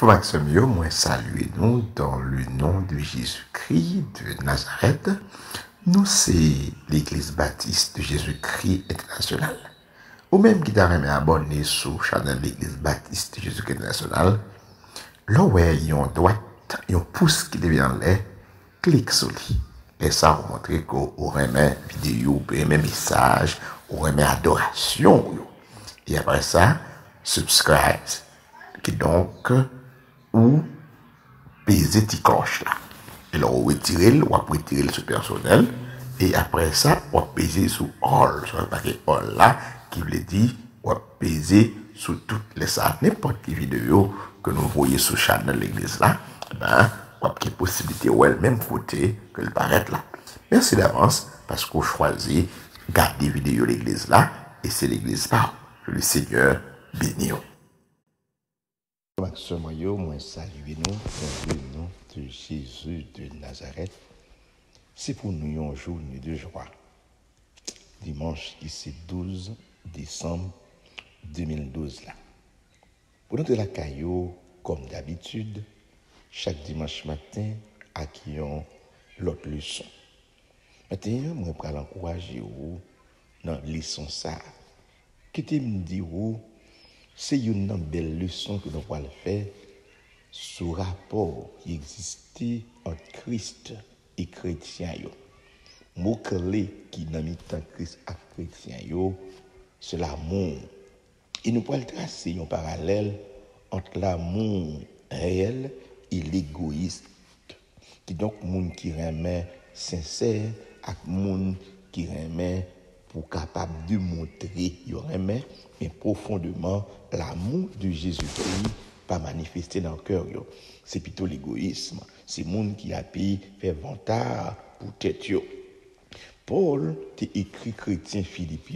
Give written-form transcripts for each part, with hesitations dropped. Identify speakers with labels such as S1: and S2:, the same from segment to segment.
S1: Frère Maxime, moi saluez-nous dans le nom de Jésus-Christ de Nazareth. Nous, c'est l'Église baptiste de Jésus-Christ international. Ou même qui t'a abonné sur la chaîne de l'Église baptiste de Jésus-Christ international, là où il y a une droite, il y a un pouce qui devient en l'air, clique sur lui. Et ça va montrer qu'on remet vidéo, on remet message, on remet adoration. Et après ça, subscribe. Qui donc, ou peser ti cloche là. Et là, on retire, on va retirer le personnel. Et après ça, on va peser sur all. Sur le paquet all là, qui veut dire, on va peser sur toutes les salles. N'importe quelle vidéo que nous voyons sur la chaîne de l'église là, ben, on a une possibilité, ou elle même côté que le paraître là. Merci d'avance, parce qu'on choisit garder vidéo de l'église là, et c'est l'église là. Que le Seigneur bénisse.
S2: Maxime, moi saluez-nous dans le nom de Jésus de Nazareth. C'est pour nous un jour de joie. Dimanche qui c'est 12 décembre 2012 là. Pour notre la caillou, comme d'habitude, chaque dimanche matin, accueillons l'autre leçon. Maintenant, moi je vais l'encourager dans la leçon ça. Qui te me dit c'est une belle leçon que nous allons faire sur le rapport qui existait entre Christ et chrétien. Le mot clé qui est dans Christ et chrétien, c'est l'amour. Et nous pouvons tracer un parallèle entre l'amour réel et l'égoïste. Qui donc le monde qui remet sincère et le monde qui remet pour capable de montrer, mais profondément l'amour de Jésus-Christ pas manifesté dans le cœur. C'est plutôt l'égoïsme. C'est le monde qui a payé fait vantard pour tête. Paul t'a écrit chrétien Philippe,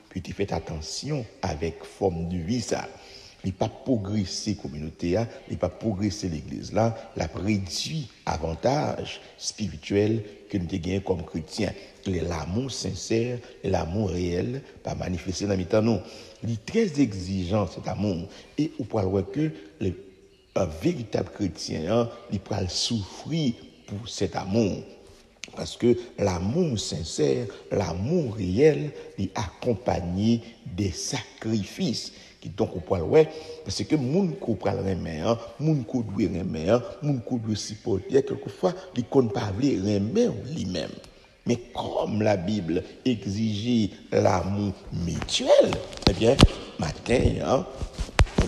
S2: puis tu fait attention avec forme de vie ça. Il n'a pas progressé la communauté, il n'a pas progressé l'église là, il a réduit avantage spirituel que nous avons comme chrétiens. L'amour sincère et l'amour réel pas manifesté dans le nous. Il est très exigeant cet amour. Et on peut voir que un véritable chrétien, il peut souffrir pour cet amour. Parce que l'amour sincère, l'amour réel, est accompagné des sacrifices. Donc, on peut le voir, parce que moun ko pral remer, moun ko dwe remer, moun ko dwe supporter, quelquefois, il ne compte pas remer lui-même. Mais comme la Bible exige l'amour mutuel, eh bien, matin, la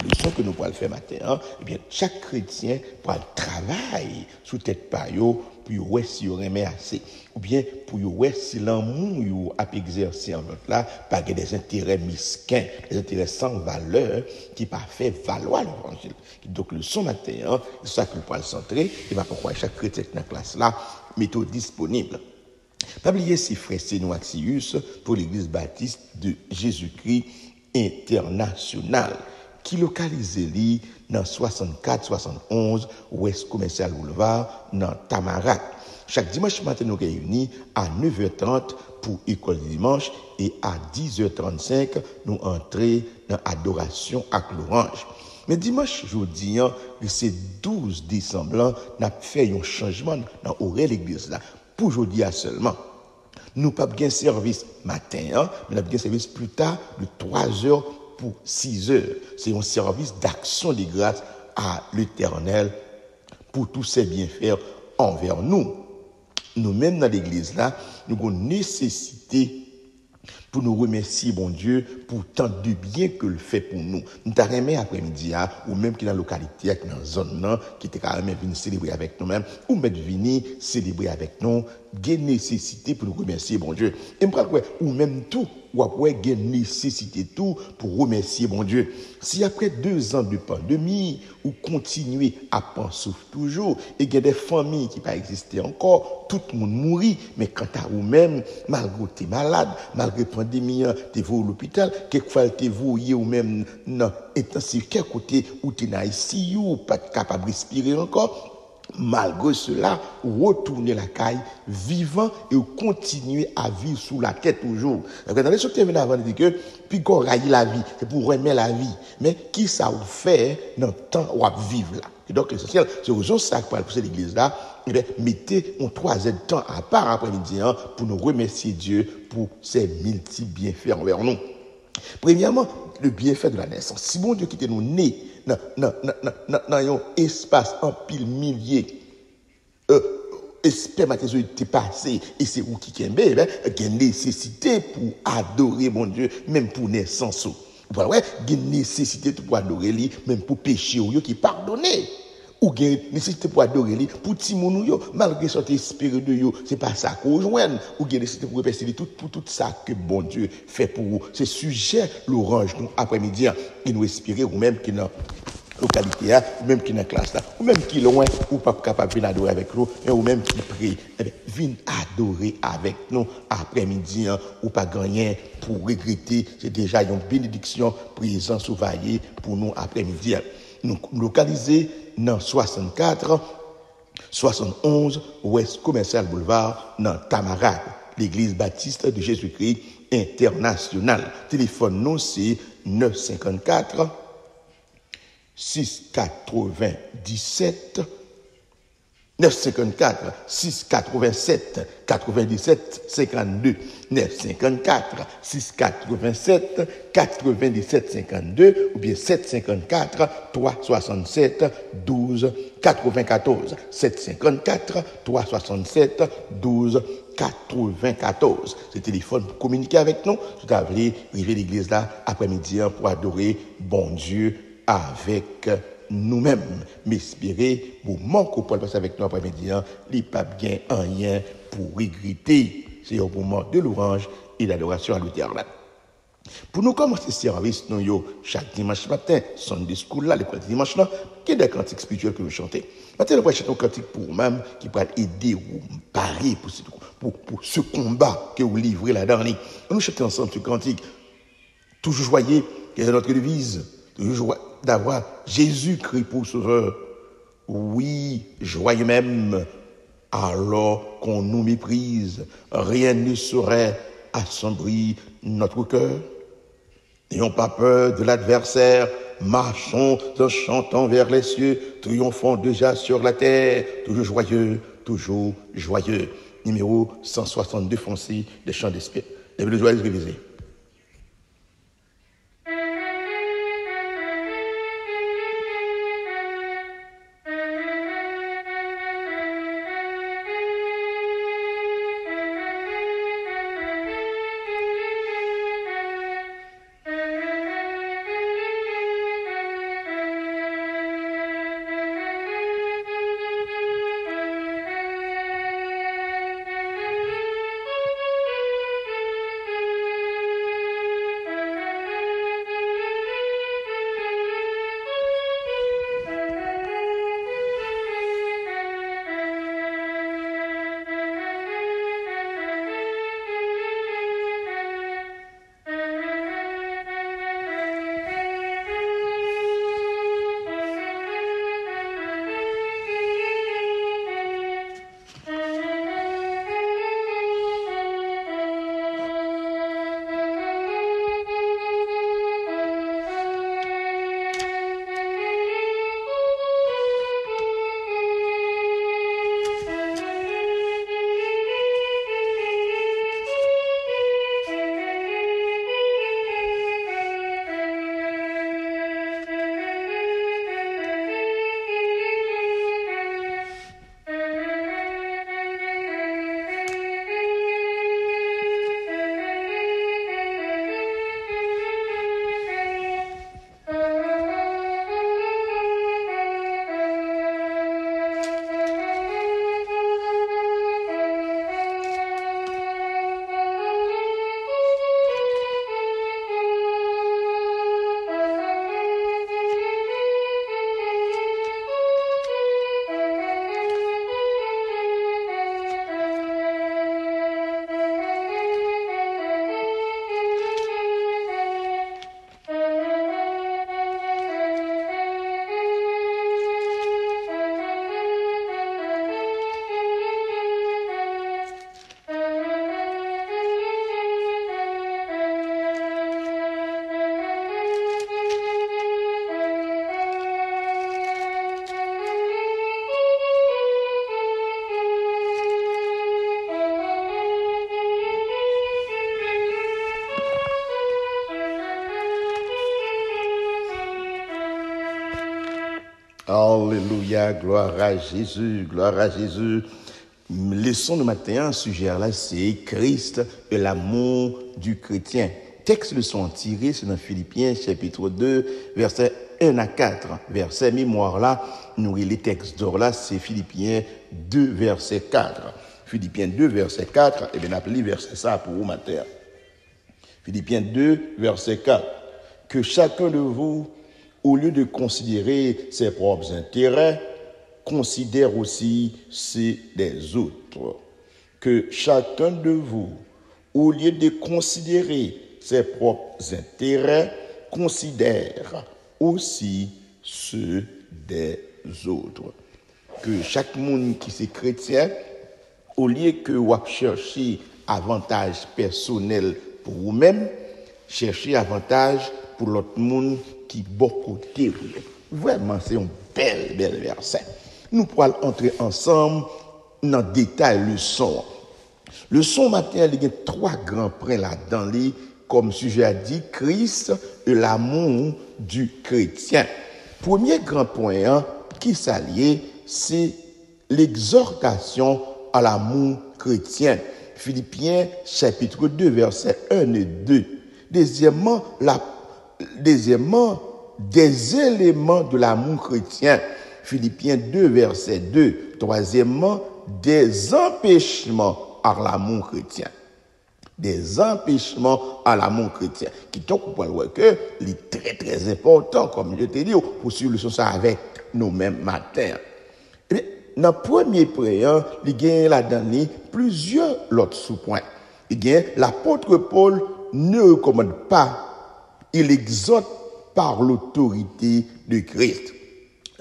S2: leçon que nous pouvons faire matin, eh bien, chaque chrétien pourra travailler sous tête payo pour voir si on remet assez. Ou bien pour voir si l'amour a exercé en notre là, pas des intérêts mesquins, des intérêts sans valeur qui pas fait valoir l'évangile. Donc, le son matin, c'est ça que nous pouvons le centrer, et va pourquoi chaque chrétien dans la classe là, méthode disponible. Pas oublier si frère Sénou Axius pour l'église baptiste de Jésus-Christ international, qui localise li dans 64-71 Ouest Commercial Boulevard dans Tamarat. Chaque dimanche matin, nous réunis à 9h30 pour école du dimanche et à 10h35, nous entrons dans adoration à l'orange. Mais dimanche, jeudi, c'est 12 décembre, nous avons fait un changement dans l'horaire de l'église là. Pour aujourd'hui seulement. Nous n'avons pas de service matin, mais nous avons un service plus tard de 3h pour 6h. C'est un service d'action de grâce à l'Éternel pour tous ses bienfaits envers nous. Nous-mêmes dans l'église là, nous avons une nécessité pour nous remercier, bon Dieu, pour tant de bien que le fait pour nous. Nous t'avons aimé après-midi, ou même qui dans la localité, qui dans la zone, qui était quand même venu célébrer avec nous-mêmes, ou même venir célébrer avec nous, il y a une nécessité pour nous remercier, bon Dieu. Et ou même tout, ou après, il y a une nécessité tout pour remercier, bon Dieu. Si après 2 ans de pandémie, ou continuer à penser toujours, et il y a des familles qui n'ont pas existé encore, tout le monde mourit, mais quant à vous-même, malgré que tu es malade, malgré la pandémie, tu es à l'hôpital, quelquefois tu es voué ou même non intensif, quel côté où tu es ici, ou pas capable de respirer encore, malgré cela, retourner la caille vivant et continuer à vivre sous la tête toujours. Dans les choses qui viennent avant, il dit que, puis qu'on raille la vie, c'est pour remettre la vie. Mais qui ça vous fait dans le temps où vous vivre là? Et donc, l'essentiel, c'est aux ça pour pousser l'église là, eh bien, mettez un 3 de temps à part après-midi pour nous remercier Dieu pour ses multiples bienfaits envers nous. Premièrement, le bienfait de la naissance. Si bon Dieu qui était nous né dans un espace en pile millier, spermatozoïdes passé et c'est où qui kembe, il y a une nécessité pour adorer mon Dieu, même pour naissance. Voilà, ouais, il y a une nécessité pour adorer lui, même pour pécher ou qui pardonner. Ou il y a une nécessité pour adorer lui, pour timon yo, malgré son esprit de yo, c'est pas ça qu'on rejoigne. Ou il y a une nécessité pour repasser pour tout ça que bon Dieu fait pour vous. C'est sujet l'orange nous après-midi, il nous inspire ou même qui n'a localité, ou même qui est dans la classe, ou même qui est loin, ou pas capable d'adorer avec nous, ou même qui prie, viens adorer avec nous après-midi, ou pas gagner pour regretter, c'est déjà une bénédiction, présence ou vaillée pour nous après-midi. Nous localiser dans 64, 71, Ouest Commercial Boulevard, dans Tamarac, l'église baptiste de Jésus-Christ international. Téléphone nous, c'est 954 697 954 687 97 52 954 687 97 52 ou bien 754 367 12 94 754 367 12 94. Ce téléphone pour communiquer avec nous. Tout à l'heure, arriver à l'église là après-midi pour adorer bon Dieu avec nous-mêmes. M'espérer, moment qu'on peut passer avec nous après-midi, il pas bien rien pour regretter. C'est un moment de louange et d'adoration à l'Éternel. Pour nous commencer ce service, nous, chaque dimanche matin, Sunday School là, l'école dimanche là, il y a des cantiques spirituels que nous chantons. Maintenant, nous allons chanter un cantique pour vous-même qui peut aider ou parier pour ce combat que vous livrez là-dedans. Nous chantons ensemble ce cantique. Toujours joyeux, qui est notre devise. Toujours d'avoir Jésus-Christ pour sauveur. Oui, joyeux même, alors qu'on nous méprise, rien ne saurait assombrir notre cœur. N'ayons pas peur de l'adversaire, marchons en chantant vers les cieux, triomphons déjà sur la terre, toujours joyeux, toujours joyeux. Numéro 162 foncé des chants d'esprit. Lève le joyeux révisé. Alléluia, gloire à Jésus, gloire à Jésus. Leçon de matin, sujet là, c'est Christ et l'amour du chrétien. Texte leçon tiré, c'est dans Philippiens chapitre 2, versets 1 à 4. Verset mémoire là, nous les textes d'or là, c'est Philippiens 2, verset 4. Philippiens 2, verset 4, et bien appelé verset ça pour vous matin. Philippiens 2, verset 4. Que chacun de vous, au lieu de considérer ses propres intérêts, considère aussi ceux des autres. Que chacun de vous, au lieu de considérer ses propres intérêts, considère aussi ceux des autres. Que chaque monde qui est chrétien, au lieu que vous cherchez avantage personnel pour vous-même, cherchez avantage pour l'autre monde qui bon côté. Vraiment, c'est un bel verset. Nous pourrons entrer ensemble dans le détail le son. Le son matin, il y a trois grands points là-dedans, comme sujet a dit, Christ et l'amour du chrétien. Premier grand point qui s'allie, c'est l'exhortation à l'amour chrétien. Philippiens chapitre 2, versets 1 et 2. Deuxièmement, des éléments de l'amour chrétien. Philippiens 2, verset 2. Troisièmement, des empêchements à l'amour chrétien. Des empêchements à l'amour chrétien. Qui donc, pour le que, c'est très, très important, comme je t'ai dit, pour suivre ça avec nous-mêmes matin. Et bien, dans le premier point, il y a là-dedans plusieurs autres sous-points. Il y a l'apôtre Paul ne recommande pas, il exhorte par l'autorité de Christ.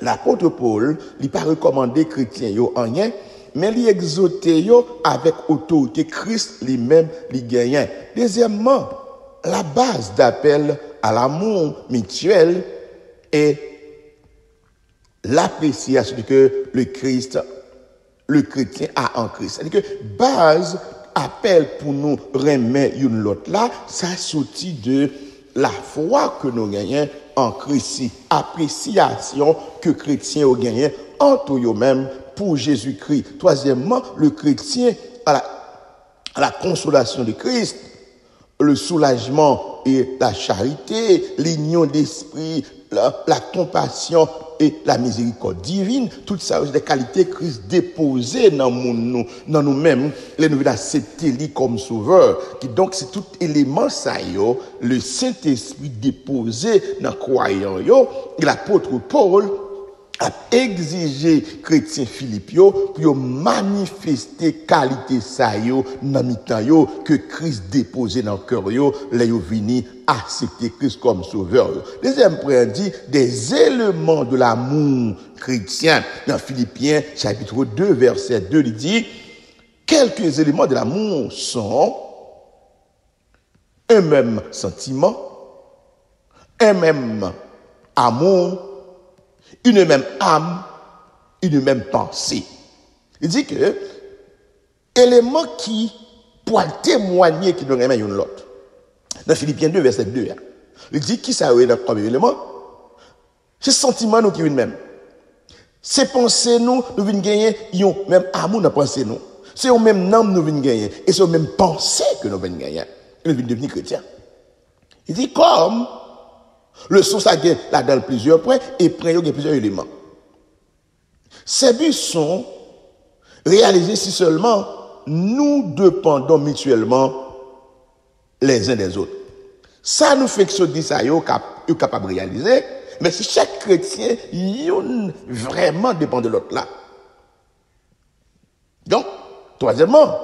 S2: L'apôtre Paul, il n'a pas recommandé chrétiens en rien, mais il exhorte avec autorité. Christ lui-même, il gagne. Deuxièmement, la base d'appel à l'amour mutuel est l'appréciation que le chrétien a en Christ. C'est-à-dire que base appel pour nous remettre une l'autre là, ça sortit de la foi que nous gagnons en Christ. Appréciation que chrétiens ont gagné entre eux-mêmes pour Jésus-Christ. Troisièmement, le chrétien à la consolation de Christ, le soulagement et la charité, l'union d'esprit, la compassion et la miséricorde divine, tout ça, c'est des qualités Christ déposées dans nous-mêmes, les nous accepter lui comme sauveur. Qui donc, c'est tout élément ça, le Saint-Esprit déposé dans croyant, et l'apôtre Paul a exigé chrétien Philippe pour manifester qualité ça dans mitan que Christ déposé dans cœur les vini accepter Christ comme sauveur. Deuxième point dit des éléments de l'amour chrétien dans Philippiens chapitre 2 verset 2 il dit quelques éléments de l'amour sont un même sentiment, un même amour, une même âme, une même pensée. Il dit que éléments qui pourraient témoigner qui nous remettent l'autre. Dans Philippiens 2, verset 2, il dit qui ça est dans le premier élément? C'est sentiment nous qui viennent même. C'est pensées nous viennent gagner, ils ont même amour dans pensée nous. C'est au même nom nous viennent gagner. Et c'est au même pensée que nous viennent gagner. Nous viennent devenir chrétiens. Il dit comme le son ça là dans plusieurs points et prend plusieurs éléments. Ces buts sont réalisés si seulement nous dépendons mutuellement les uns des autres. Ça nous fait que ce dit ça est capable de réaliser, mais si chaque chrétien vraiment dépend de l'autre là. Donc, troisièmement,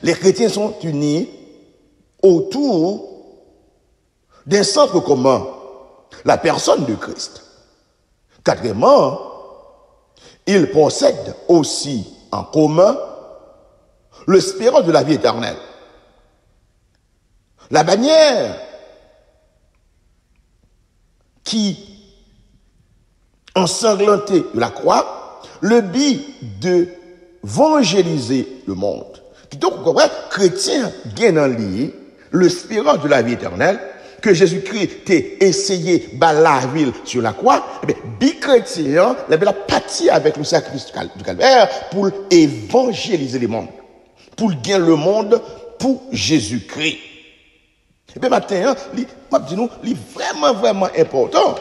S2: les chrétiens sont unis autour d'un centre commun, la personne de Christ. Quatrièmement, ils possèdent aussi en commun l'espérance de la vie éternelle. La bannière qui ensanglantée de la croix, le but de évangéliser le monde. Donc, chrétien gagne dans lui l'espérance de la vie éternelle, que Jésus-Christ t'ait essayé par la ville sur la croix, eh bien, bi chrétien, il a pâti avec le sacrifice du calvaire pour évangéliser le monde, pour gagner le monde pour Jésus-Christ. Et bien maintenant, il est vraiment important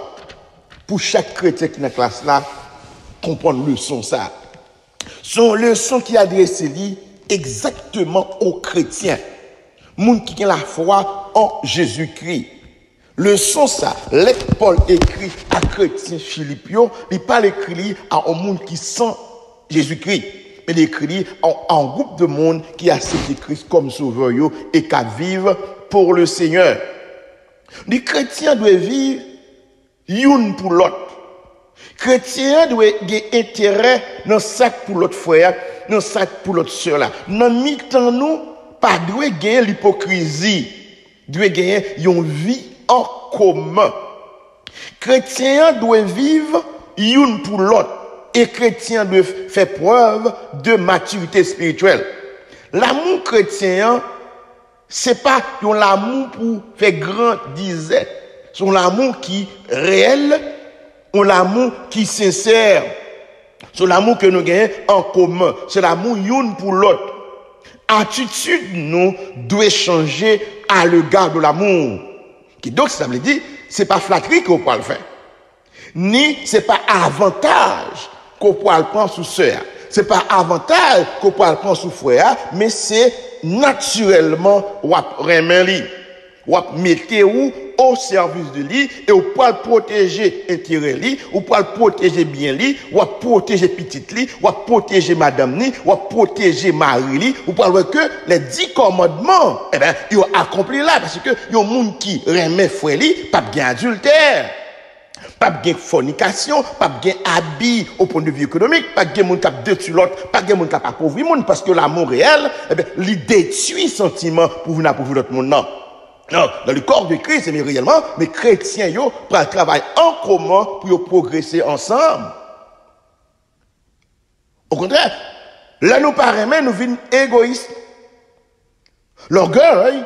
S2: pour chaque chrétien qui est dans la classe là, comprendre le leçon ça. Son leçon qui est adressée exactement aux chrétiens, monde qui a la foi en Jésus-Christ. Leçon ça, Paul écrit à chrétiens Philippio, il pas écrit à un monde qui sent Jésus-Christ, mais il écrit à un groupe de monde qui a accepté Christ comme sauveur et qui vivent pour le Seigneur. Les chrétiens doivent vivre l'un pour l'autre. Chrétiens doivent avoir intérêt dans ça pour l'autre frère, dans ça pour l'autre sœur là. Dans mi-temps nous, pas doit gagner l'hypocrisie, doit gagner une vie en commun. Chrétiens doivent vivre l'un pour l'autre et chrétiens doivent faire preuve de maturité spirituelle. L'amour chrétien, c'est pas l'amour pour faire grandir, c'est l'amour qui est réel, c'est l'amour qui est sincère, c'est l'amour que nous gagnons en commun, c'est l'amour l'un pour l'autre. Attitude nous doit changer à l'égard de l'amour. Donc ça veut dire, c'est pas flatterie qu'on peut le faire, ni c'est pas avantage qu'on peut le prendre sous sœur, c'est pas avantage qu'on peut le prendre sous frère, mais c'est naturellement ou remettre ou mettre au service de lui et ou pour le protéger intérêt lui ou pour le protéger bien lui ou protéger petite lui ou protéger madame lui ou protéger mari lui ou pour que les 10 commandements eh ben ils ont accompli là parce que il y a un monde qui remet frère lui pas bien adultère, pas de fornication, pas de habit au point de vue économique, pas de monde qui a détruit l'autre, pas de monde qui a appauvri le monde, parce que l'amour réel, eh bien, il détruit sentiment pour venir appauvrir l'autre monde. Non. Non, dans le corps de Christ, mais réellement, mais chrétiens, yo, pour le travail en commun pour progresser ensemble. Au contraire, là, nous paraît, nous vîmes égoïstes. L'orgueil,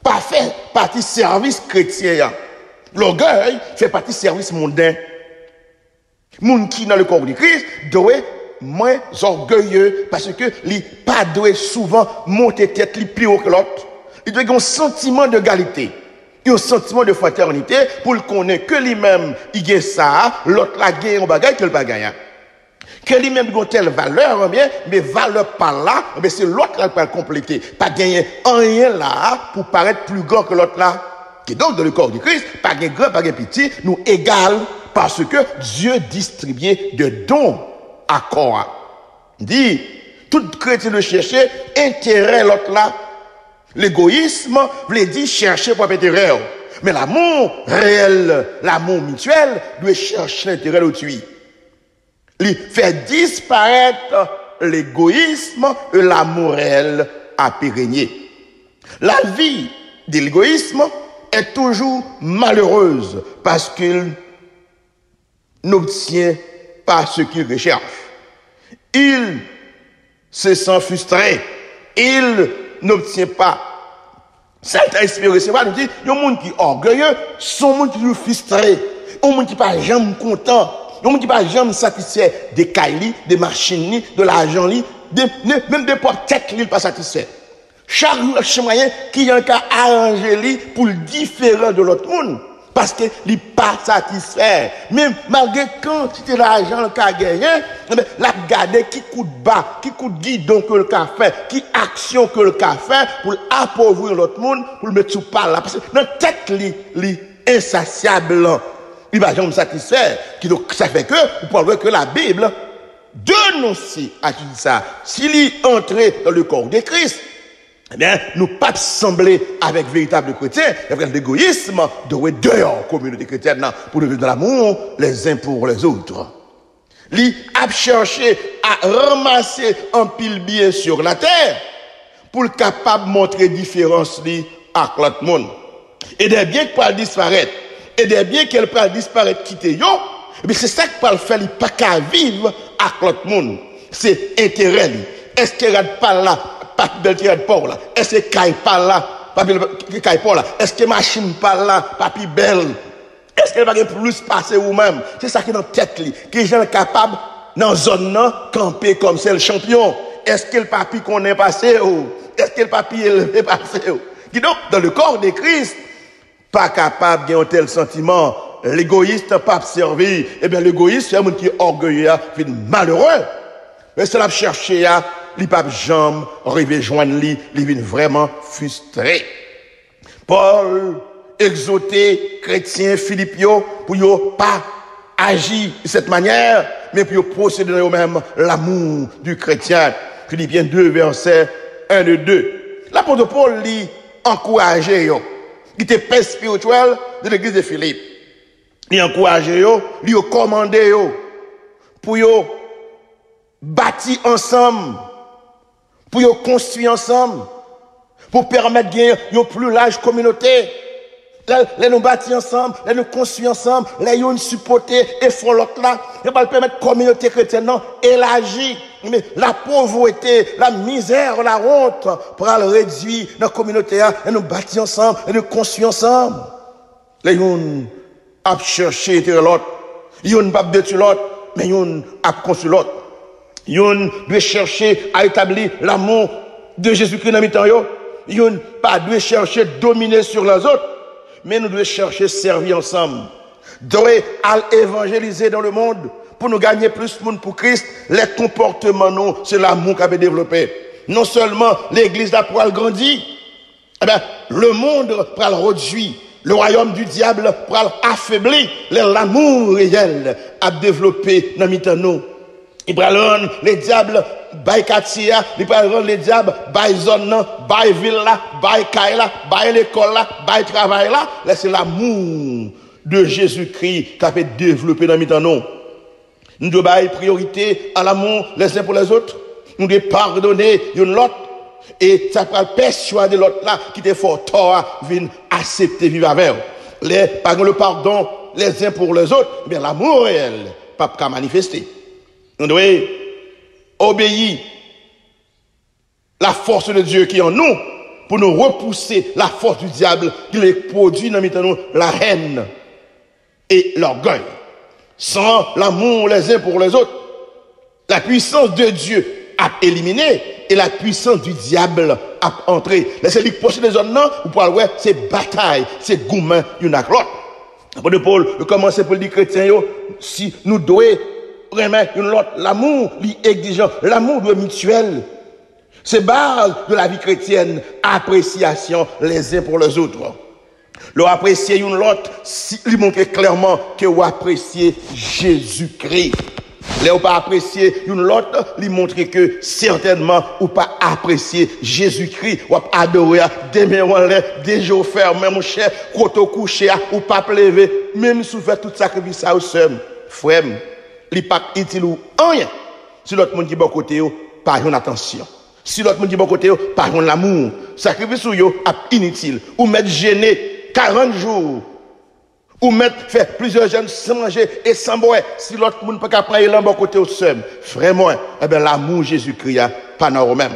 S2: pas fait partie service chrétien. L'orgueil fait partie service mondain. Moun qui dans le corps de Christ doit moins orgueilleux parce que li pas doit souvent monter tête li plus haut que l'autre. Il doit avoir un sentiment d'égalité, un sentiment de fraternité pour le connaître que lui-même il gagne ça, l'autre la gagne un bagage que le pas gagne. Que lui-même il a telle valeur bien, mais valeur pas là, mais c'est l'autre qui va compléter, pas gagner rien là pour paraître plus grand que l'autre là. Et donc, dans le corps du Christ, pas de grand, pas de petit, nous égal parce que Dieu distribuait de dons à corps. Il dit, tout chrétien de chercher intérêt l'autre là. L'égoïsme veut dire chercher pour intérêt. Mais l'amour réel, l'amour mutuel, doit chercher l'intérêt d'autrui. Il fait disparaître l'égoïsme et l'amour réel à pérennier. La vie de l'égoïsme est toujours malheureuse parce qu'il n'obtient pas ce qu'il recherche. Il se sent frustré. Il n'obtient pas. Ça t'a inspiré, c'est pas, nous dit, il y a un monde qui est orgueilleux, son monde qui est frustré, un monde qui n'est pas jamais content, un monde qui n'est pas jamais satisfait des caillis, des machines, de l'argent, même des propres têtes, il n'est pas satisfait. Chaque moyen qui a un cas arrangé pour le différent de l'autre monde. Parce qu'il n'est pas satisfait. Même malgré quantité d'argent qu'il a gagné, la garder qui coûte bas, qui coûte guidon que le café, qui action que le café pour appauvrir l'autre monde, pour le mettre sous par là. Parce que notre tête, li insatiable, il va jamais satisfaire. Donc, ça fait que, vous pouvez voir que la Bible dénonce à tout ça. S'il est entré dans le corps de Christ, eh bien, nous ne pas sembler avec véritable chrétien, avec l'égoïsme, de dehors, communauté chrétienne, pour nous vivre de l'amour, les uns pour les autres. Li a cherché à ramasser un pile bien sur la terre, pour être capable de montrer différence à l'autre monde. Et des biens qui peuvent disparaître, et des biens qui peuvent disparaître, quitter yo, mais c'est ça qui peut le faire, il pas qu'à vivre à l'autre monde. C'est intérêt. Est-ce qu'il n'y a pas là? Pas de belle tirade pour là. Est-ce qu'il n'y a pas là? papi Paul là, est-ce que machine pas là, papi belle? Est-ce qu'elle va plus passer ou même? C'est ça qui est dans la tête li, que les gens capables dans zone là camper comme c'est le champion. Est-ce que le papi qu'on est passé ou est-ce que le papi est passé ou? Qui donc dans le corps de Christ pas capable d'avoir un tel sentiment, l'égoïste pas servir. Eh bien l'égoïste c'est un monde qui est orgueilleux, fait malheureux. Mais c'est là chercher à li pas jambe arriver joindre li vient vraiment frustré. Paul exhorté chrétiens Philippio pour yo pas agir de cette manière mais pour procéder dans eux-mêmes l'amour du chrétien. Philippiens 2 verset 1 et 2. L'apôtre Paul lui encourager yo. Il était père spirituel de l'église de Philippe. Il encourager yo, lui commander yo pour yo bâtir ensemble, pour yo construire ensemble, pour permettre de gagner une plus large communauté. Là, nous bâtir ensemble, là, nous construire ensemble, là, nous supporter et font l'autre là. Et va permettre la communauté chrétienne élargie. Mais la pauvreté, la misère, la honte, pour le réduire dans la communauté, et nous bâtir ensemble, et nous construire ensemble. Là, nous a cherché l'autre. Nous pas détruire l'autre, mais nous a construire l'autre. Nous doit chercher à établir l'amour de Jésus-Christ dans le temps. Nous pas doit chercher à dominer sur les autres. Mais nous devons chercher à servir ensemble. Devons évangéliser dans le monde pour nous gagner plus de monde pour Christ. Les comportements, nous, c'est l'amour qu'on a développé. Non seulement l'église a pour grandir, eh bien, le monde pour le réduire. Le royaume du diable pour affaiblir. L'amour réel a développé dans nous. Il prend les diables, by Katia, il prend les diables, by zone, by ville, by Kaila, by l'école, by travail là. Là, c'est l'amour de Jésus-Christ qui a fait développer dans nous. Nous devons donner priorité à l'amour les uns pour les autres. Nous devons pardonner l'autre. Et ça peut persuader l'autre là qui était fort tort, vient accepter vivre avec. Par le pardon les uns pour les autres, bien l'amour réel, pas qu'à manifester. Nous devons obéir la force de Dieu qui est en nous pour nous repousser la force du diable qui les produit dans nous, la haine et l'orgueil. Sans l'amour les uns pour les autres, la puissance de Dieu a éliminé et la puissance du diable a entré. Laissez-les poser les hommes, ou pour voir, c'est bataille, c'est gourmand, une à l'autre. Après de Paul, il commence pour dire chrétiens, si nous devons remettre une autre, l'amour, l'exigent, l'amour doit mutuel. C'est base de la vie chrétienne, appréciation les uns pour les autres. Leur apprécier une autre, il montre clairement que vous appréciez Jésus-Christ. Là, vous pas apprécier une autre, il montre que certainement vous pas apprécier Jésus-Christ, vous adorer demain des jours fermés, mon cher, quand vous couchez, ou pas lever, même si vous faites tout sacrifice à vous seul, frère, il pas utile ou rien. Si l'autre monde qui est bon côté, pas une attention. Si l'autre monde qui est bon côté, pas un l'amour. Sacrifice ou yo est inutile. Ou mettre gêné 40 jours. Ou mettre faire plusieurs jeunes sans manger et sans boire. Si l'autre monde pas capable prendre bon côté au seul. Vraiment, eh ben l'amour Jésus-Christ pas dans même.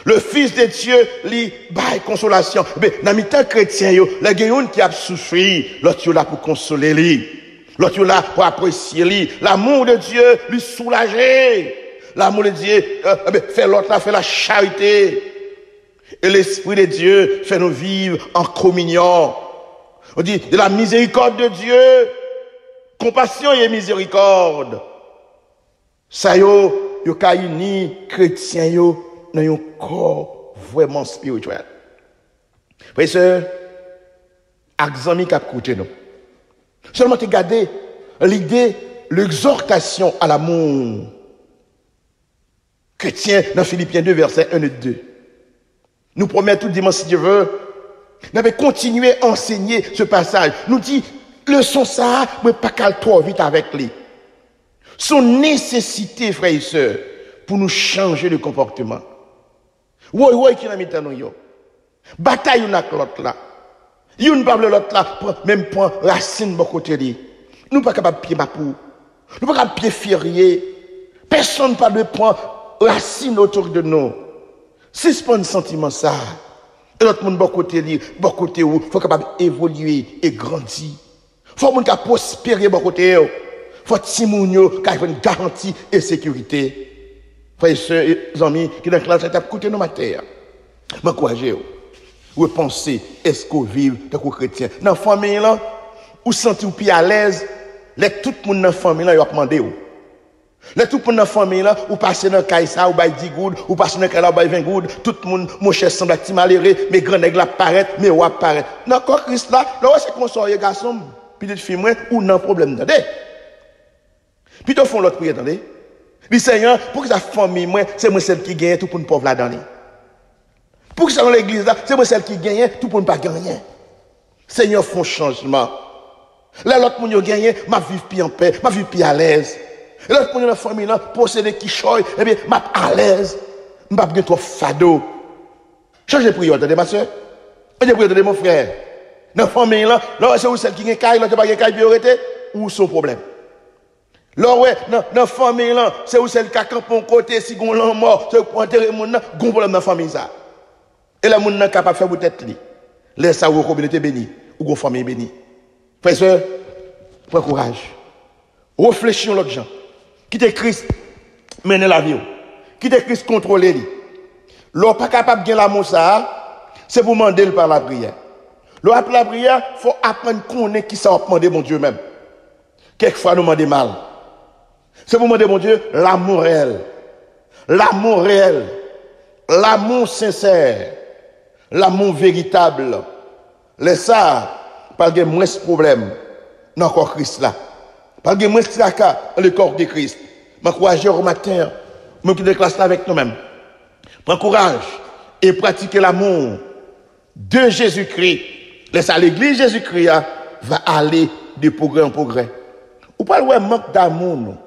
S2: Le Fils de Dieu lui bail consolation. Ben dans mi-temps chrétien yo, les gens qui a souffert, l'autre là pour consoler lui. L'autre là pour apprécier lui. L'amour de Dieu lui soulager. L'amour de Dieu fait l'autre là, fait la charité. Et l'Esprit de Dieu fait nous vivre en communion. On dit de la miséricorde de Dieu, compassion et miséricorde. Ça yo ka uni chrétien yo dans un corps vraiment spirituel. Frères et sœurs, examen qui a coûté nous. Seulement te garder l'idée, l'exhortation à l'amour. Chrétien dans Philippiens 2 verset 1 et 2. Nous promet tout dimanche si Dieu veut. Nous avons continué à enseigner ce passage. Nous dit, leçon ça, mais pas qu'elle trop vite avec lui. Son nécessité, frères et sœurs, pour nous changer de comportement. Oui, qui n'a mis dans nous. Bataille une avec l'autre là. Une parle l'autre là, même point racine de côté de nous pas capable de pied bapou. Nous pas capable de pied férié. Personne n'a pas de point racine autour de nous. Suspend sentiment ça. Et l'autre monde, bon côté où, faut capable évoluer et grandir. Faut monde qui prospérer bon côté où. Faut Timounio qui a une garantie et sécurité. Frères et sœurs, amis, qui dans la classe, t'as écouté nos matières. M'encourager. Ou penser, est-ce qu'on vit tant que chrétien? Dans la famille là, ou sentir plus à l'aise, tout le monde dans la famille là, il va demander. Tout le monde dans la famille là, ou passer dans le caïssa, ou bail 10 good, ou passer dans le caïssa, ou bail 20 good, tout le monde, mon cher semble être malheureux, mes grands nègres apparaissent, mes rois apparaissent. Dans le Christ là, là, c'est qu'on sort les garçons, puis les filles, ou non problème, attendez. Puis ils font l'autre prière, attendez. Le Seigneur, pour que sa famille, moi, c'est moi celle qui gagne tout pour ne pas la donner. Pour que ça dans l'église là, c'est moi celle qui gagne tout pour ne pas gagner. Seigneur, font changement. Là, l'autre monde qui gagne, ma vie plus en paix, ma vie plus à l'aise. Et l'autre monde dans la famille là, posséder qui choye, eh bien, ma à l'aise. Je ne vais pas trop fado. Changez de prière, attendez, ma soeur. Changez de prière, attendez, mon frère. Dans la famille là, c'est où celle qui gagne caille, l'autre qui gagne caille, priorité, ou son problème. Là, ouais, dans la famille là, c'est où celle qui a campé un côté, si on l'a mort, c'est pour enterrer mon nom, gon problème dans la famille ça. Et là, mon n'est capable de faire votre tête. Laisse ça ou communauté bénie, ou une famille bénie. Frères et sœurs, prends courage. Réfléchissons l'autre gens. Quittez Christ, menez la vie. Quittez Christ, contrôlez-le. L'on pas capable de gagner l'amour ça, c'est pour demander par la prière. L'on après la prière, il faut apprendre à connaître qui ça va demander mon Dieu même. Quelquefois, nous demandons mal. C'est pour demander mon Dieu l'amour réel. L'amour réel. L'amour sincère. L'amour véritable. Laisse ça, pas de moins de problème dans le corps Christ là. Pas de moins de tracas dans le corps de Christ. M'encourager au matin, même qui déclasse avec nous-mêmes. Prends courage et pratiquer l'amour de Jésus-Christ. Laisse à l'église Jésus-Christ va aller de progrès en progrès. Ou pas le manque d'amour, nous.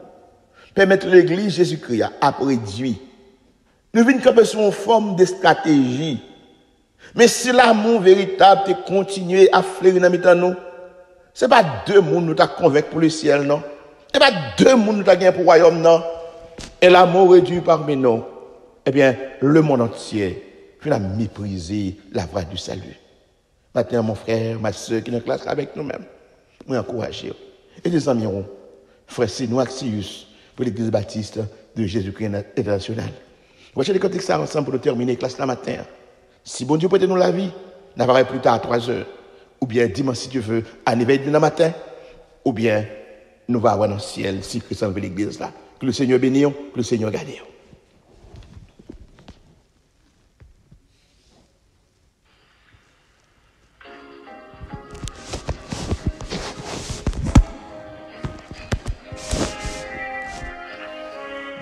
S2: Permettre l'église Jésus-Christ à réduire. Nous venons camper sur une forme de stratégie. Mais si l'amour véritable te continue à fleurir dans le nous, ce n'est pas deux mondes nous t'a convaincu pour le ciel, non. Ce n'est pas deux mondes nous t'a gagné pour le royaume, non. Et l'amour réduit parmi nous. Eh bien, le monde entier vient mépriser la voie du salut. Maintenant, mon frère, ma soeur qui est en classe avec nous-mêmes, nous encourager. Et les amis, frère Sinou Axius, pour l'église baptiste de Jésus-Christ international. On va chercher les contextes ensemble pour nous terminer la classe la matin. Si bon Dieu prête nous la vie, n'apparaît plus tard à 3 heures, ou bien dimanche si tu veux, à 9h du matin, ou bien nous allons avoir dans le ciel si Christ enlève l'église là. Que le Seigneur bénisse, que le Seigneur garde.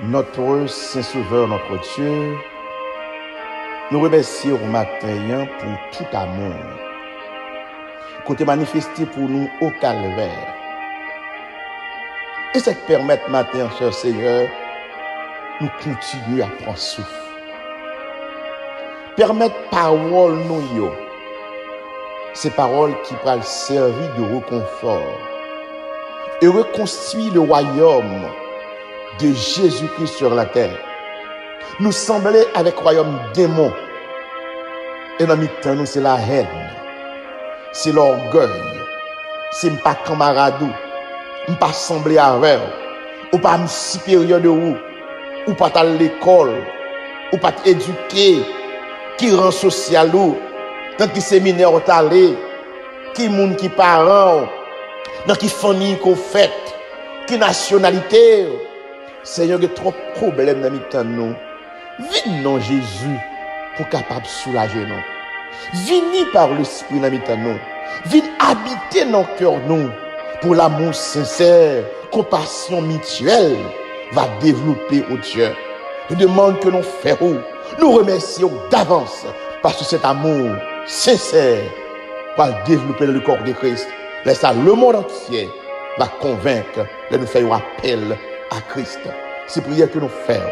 S2: Notre Saint-Sauveur, notre Dieu, nous remercions au matin pour tout amour que tu as manifesté pour nous au calvaire. Et ça te permet matin, cher Seigneur, nous continuer à prendre souffle. Permettre parole nous, ces paroles qui peuvent servir de réconfort et reconstruire le royaume de Jésus-Christ sur la terre. Nous sembler avec le royaume démon. Et dans mi-temps, nous, c'est la haine. C'est l'orgueil. C'est pas camaradou. Pas sembler avec ou pas supérieur de vous. Ou pas à l'école. Ou pas éduquer. Qui rend social ou. Dans qui séminaire ou allé. Qui moun qui parent. Dans qui famille qu'on fait. Qui nationalité. Seigneur, il y a trop de problèmes dans le temps nous. Viens non Jésus pour capable soulager nous. Viens par l'esprit dans le temps nous. Viens habiter dans le cœur nous pour l'amour sincère, compassion mutuelle va développer au Dieu. Nous demandons que nous faisons. Nous remercions d'avance parce que cet amour sincère va développer le corps de Christ. Laisse ça le monde entier va convaincre de nous faire appel à Christ. C'est prière que nous faisons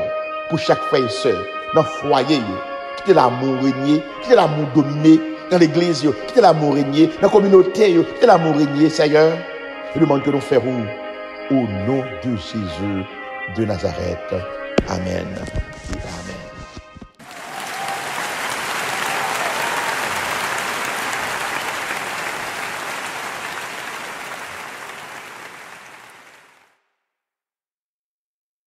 S2: pour chaque frère et soeur dans le foyer, quitter l'amour régner, quitter l'amour dominer dans l'église, quitter l'amour régner dans la communauté, quitter l'amour régner, Seigneur. Je demande que nous faisons au nom de Jésus de Nazareth. Amen et amen.